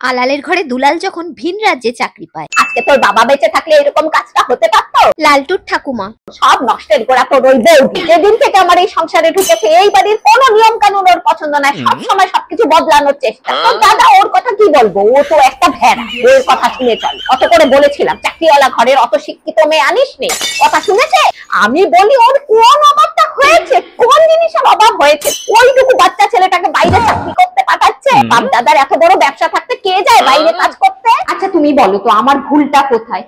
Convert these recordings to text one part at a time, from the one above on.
আলালের ঘরে দুলাল যখন ভিন রাজ্যে চাকরি পায়। আজকে তোর বাবা বেঁচে থাকলে এরকম কাজটা হতে পারতো? লালটুর ঠাকুমা সব নষ্টের গোড়া তোর ওই বৌদি। যেদিন থেকে আমার এই সংসারে ঢুকেছে এই বাড়ির কোনো নিয়ম কানুন ওর পছন্দ নয়, সবসময় সবকিছু বদলানোর চেষ্টা। তোর দাদা ওর কথা কি বলবো, ও তো একটা ভেড়া, ওর কথা শুনে চল। অত করে বলেছিলাম চাকরিওয়ালা ঘরের অত শিক্ষিত মেয়ে আনিস নি, কথা শুনেছে? আমি বলি ওর কোন অভাবটা হয়েছে, কোন জিনিসের অভাব হয়েছে? ওইটুকু বাচ্চা ছেলেটাকে বাইরে চাকরি করতে পাঠাচ্ছে। বাপ দাদার এত বড় ব্যবসা থাকতে কে যায় বাইরে কাজ করতে? আচ্ছা তুমি বলো তো আমার ভুলটা কোথায়?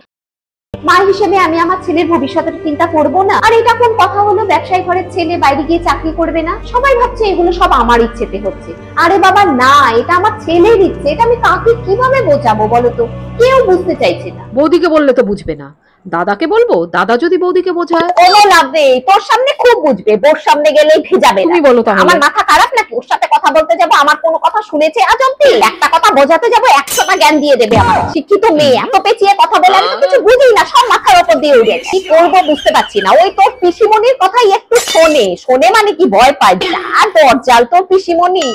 মা হিসেবে আমি আমার ছেলের ভবিষ্যতের চিন্তা করব না? আর এটা কোন কথা হলো, ব্যবসায়ী ঘরের ছেলে বাইরে গিয়ে চাকরি করবে না? সবাই ভাবছে এগুলো সব আমার ইচ্ছেতে হচ্ছে। আরে বাবা না, এটা আমার ছেলের ইচ্ছে। এটা আমি কাকে কিভাবে বোঝাবো বলো তো? কেউ বুঝতে চাইছে না। বৌদিকে বললে তো বুঝবে না, দাদাকে বলবো, দাদা যদি বৌদিকে বোঝায়। কোনো লাভ নেই, তোর সামনে খুব বুঝবে, বোর সামনে গেলেই ভেজাবে। তুমি বলো তাহলে। আমার মাথা খারাপ নাকি? ওর সাথে কথা বলতে যাবো, আমার কোনো কথা শুনেছে আজ অব্দি? একটা কথা বোঝাতে যাবো 100টা জ্ঞান দিয়ে দেবে আমার। শিক্ষিত মেয়ে এত পেঁচিয়ে কথা বলে আমি তো কিছু বুঝি না, সব মাথার উপর দিয়ে উঠে। কি করবো বুঝতে পারছি না। ওই তোর পিসিমণির কথাই একটু শোনে মানে কি ভয় পায়? যা দরজাল তোর পিসিমণি।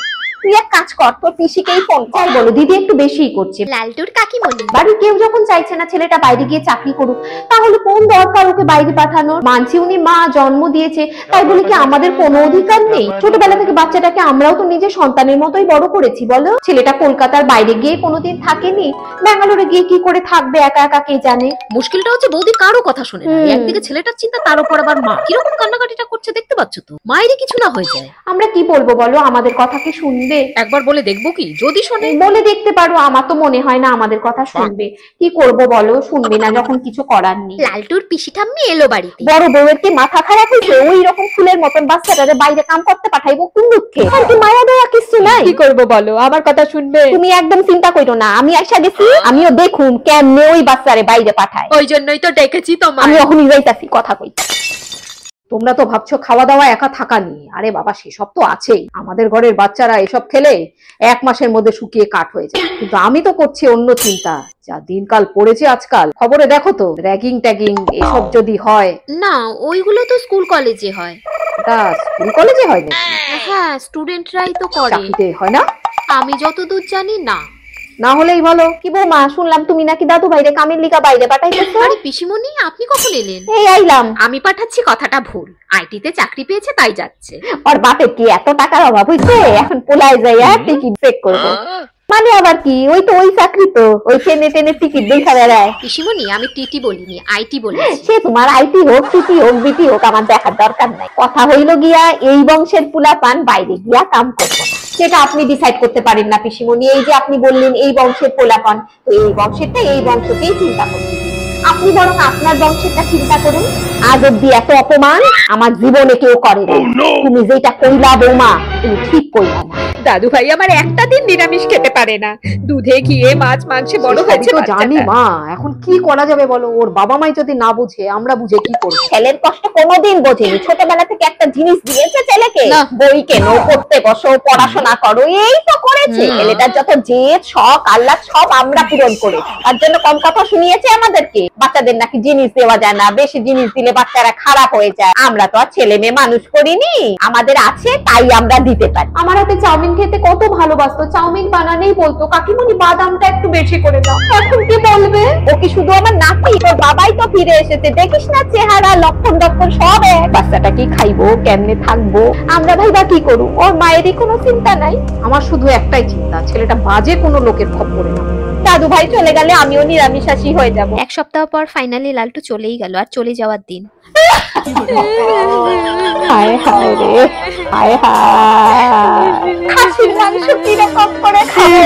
তুই এক কাজ কর, তোর পিসিকেই ফোন কর, বলো দিদি একটু বেশিই করছে। লালটুর কাকিমণি বাড়ির কেউ যখন চাইছে না ছেলেটা বাইরে গিয়ে চাকরি করুক, তাহলে কোন দরকার ওকে বাইরে পাঠানোর? মানছি উনি মা জন্ম দিয়েছে, তাই বলে কি আমাদের কোনো অধিকার নেই? ছোটবেলা থেকে বাচ্চাটাকে আমরাও তো নিজের সন্তানের মতোই বড় করেছি বলো। ছেলেটা কলকাতার বাইরে গিয়ে কোনোদিন থাকেনি, ব্যাঙ্গালোরে গিয়ে কি করে থাকবে একা একা কে জানে। মুশকিলটা হচ্ছে বৌদি কারো কথা শুনে না। একদিকে ছেলেটার চিন্তা, তার উপর আবার মা কিরকম কান্নাকাটিটা করছে দেখতে পাচ্ছ তো। মায়েরই কিছু না হয়ে যায়, আমরা কি বলবো বলো? আমাদের কথা কি শুনবে? একবার বলে দেখবো কি, যদি শোনে। বলে দেখতে পারো, আমার তো মনে হয় না আমাদের কথা শুনবে। কি করব বলো, শুনবে না যখন কিছু করার নেই। লালটুর পিসি ঠাম্মি এলো বাড়িতে। বড় বউয়ের কি মাথা খারাপ হয়েছে? ওই রকম ফুলের মতন বাচ্চাটারে বাইরে কাম করতে পাঠাইবো কোন দুঃখে? আর কি মায়া দয়া কিছু নাই? কি করবো বলো, আমার কথা শুনবে? তুমি একদম চিন্তা করো না, আমি আইসা গেছি, আমিও দেখুন কেমনে ওই বাচ্চারে বাইরে পাঠায়। ওই জন্যই তো ডেকেছি তোমায়। আমি এখনই যাইতাছি, কথা কই। তোমরা তো ভাবছো খাওয়া দাওয়া একা থাকা নিয়ে, আরে বাবা সেসব তো আছেই। আমাদের ঘরের বাচ্চারা এসব খেলে 1 মাসের মধ্যে শুকিয়ে কাঠ হয়ে যায়, কিন্তু আমি তো করছি অন্য চিন্তা। যা দিনকাল পড়েছে আজকাল, খবরে দেখো তো, র্যাগিং ট্যাগিং এসব যদি হয়। না, ওইগুলো তো স্কুল কলেজে হয়। এটা স্কুল কলেজে হয় নাকি? হ্যাঁ, স্টুডেন্টরাই তো করে। চাকরিতে হয় না? আমি যতদূর জানি না। না হলেই ভালো। কি বৌমা, শুনলাম তুমি নাকি দাদু ভাইরে কামের লিগা বাইরে পাঠাইতেছো? আরে পিসিমণি, আপনি কখন এলেন? এই আইলাম। আমি পাঠাচ্ছি কথাটা ভুল। আইটিতে চাকরি পেয়েছে তাই যাচ্ছে। ওর বাপের কি এত টাকার অভাব হইছে এখন পোলায় যাইয়া টিকিট চেক করবো? মানে আবার কি, ওই তো ওই চাকরি তো, ওই ট্রেনে ট্রেনে টিকিট দেখা বেড়ায়। পিসিমণি, আমি টিটি বলিনি, আইটি বলেছি। সে তোমার আইটি হোক টিটি হোক বিটি হোক আমার দেখার দরকার নাই। কথা হইল গিয়া এই বংশের পোলাপান বাইরে গিয়া কাম করবো না, সেটা আপনি ডিসাইড করতে পারেন না পিসিমণি। এই যে আপনি বললেন এই বংশের পোলাপান, তো এই বংশেরটা এই বংশতেই চিন্তা করতে। আপনি বরং আপনার বংশেরটা চিন্তা করুন। আজ অব্দি এত অপমান আমার জীবনে কেউ করে না। তুমি যেটা কইলা বৌমা, তুমি ঠিক কইলা না। দাদু ভাই আমার একটা দিন নিরামিষ খেতে পারে না, দুধে ঘিয়ে মাছ মাংসে বড় হয়েছে। তো জানি মা, এখন কি করা যাবে বলো? ওর বাবা মাই যদি না বুঝে, আমরা বুঝে কি করব? ছেলের কষ্ট কোনোদিন বোঝেনি, ছোটবেলা থেকে একটা জিনিস দিয়েছে ছেলেকে, বই কেনো, পড়তে বসো, পড়াশোনা করো, এই তো করেছে। ছেলেটার যত জেদ শখ আহ্লাদ সব আমরা পূরণ করেছি, তার জন্য কম কথা শুনিয়েছে আমাদেরকে। বাচ্চাদের নাকি জিনিস দেওয়া যায় না, বেশি জিনিস দিলে বাচ্চারা খারাপ হয়ে যায়। আমরা তো আর ছেলে মেয়ে মানুষ করিনি, আমাদের আছে তাই আমরা দিতে পারি। আমার হাতে চাউমিন খেতে কত ভালোবাসতো, চাউমিন বানানেই বলতো কাকিমণি বাদামটা একটু বেশি করে দাও। এখন কি বলবে? ও কি শুধু আমার নাতি? তোর বাবাই তো ফিরে এসেছে, দেখিস না চেহারা লক্ষণ লক্ষণ সব এক। বাচ্চাটা কি খাইবো, কেমনে থাকবো, আমরা ভাইবা কি করু? ওর মায়েরই কোনো চিন্তা নাই। আমার শুধু একটাই চিন্তা, ছেলেটা বাজে কোনো লোকের খপ্পরে না। দাদু ভাই চলে গেলে আমিও নিরামিষাশী হয়ে যাব। 1 সপ্তাহ পর ফাইনালি লালটু চলেই গেল, আর চলে যাওয়ার দিন। হায় হায় রে, হায় হায়। খাসির মাংস কিরকম করে খাবো?